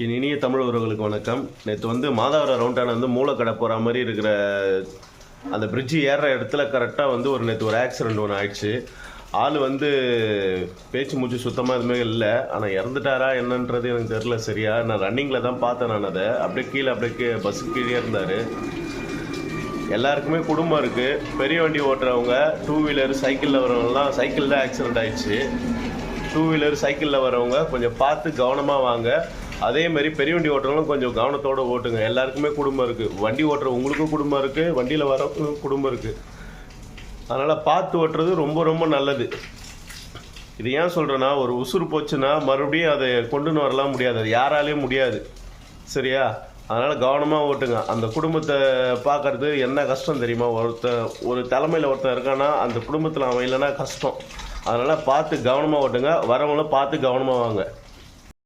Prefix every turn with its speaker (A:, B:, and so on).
A: என் இனிய தமிழ் உறவுகளுக்கு வணக்கம். நேற்று மாதாவரம் ரவுண்டான மூளைக்கடை போகிற மாதிரி இருக்கிற அந்த பிரிட்ஜு ஏறுற இடத்துல கரெக்டாக நேற்று ஒரு ஆக்சிடெண்ட் ஒன்று ஆயிடுச்சு. ஆள் பேச்சு மூச்சு சுத்தமாக எதுவுமே இல்லை. ஆனால் இறந்துட்டாரா என்னன்றது எனக்கு தெரில சரியா. நான் ரன்னிங்கில் தான் பார்த்தேன். நான் அதை அப்படியே பஸ்ஸுக்கு கீழே இருந்தார். எல்லாருக்குமே குடும்பம் இருக்குது. பெரிய வண்டி ஓட்டுறவங்க, டூ வீலர் சைக்கிளில் வரவங்கலாம், சைக்கிள் தான் ஆக்சிடெண்ட் ஆயிடுச்சு. டூ வீலர் சைக்கிளில் வரவங்க கொஞ்சம் பார்த்து கவனமாக வாங்க. அதேமாதிரி பெரிய வண்டி ஓட்டுறவங்களும் கொஞ்சம் கவனத்தோடு ஓட்டுங்க. எல்லாருக்குமே குடும்பம் இருக்குது. வண்டி ஓட்டுற உங்களுக்கும் குடும்பம் இருக்குது, வண்டியில் வர குடும்பம் இருக்குது. அதனால் பார்த்து ஓட்டுறது ரொம்ப ரொம்ப நல்லது. இது ஏன் சொல்கிறேன்னா, ஒரு உசுறு போச்சுன்னா மறுபடியும் அதை கொண்டுன்னு வரலாம் முடியாது. அது யாராலையும் முடியாது சரியா. அதனால் கவனமாக ஓட்டுங்க. அந்த குடும்பத்தை பார்க்குறது என்ன கஷ்டம் தெரியுமா? ஒரு தலைமையில் ஒருத்தன் இருக்கான்னா அந்த குடும்பத்தில் அவன் இல்லைன்னா கஷ்டம். அதனால் பார்த்து கவனமாக ஓட்டுங்க. வரவங்களும் பார்த்து கவனமாக வாங்க.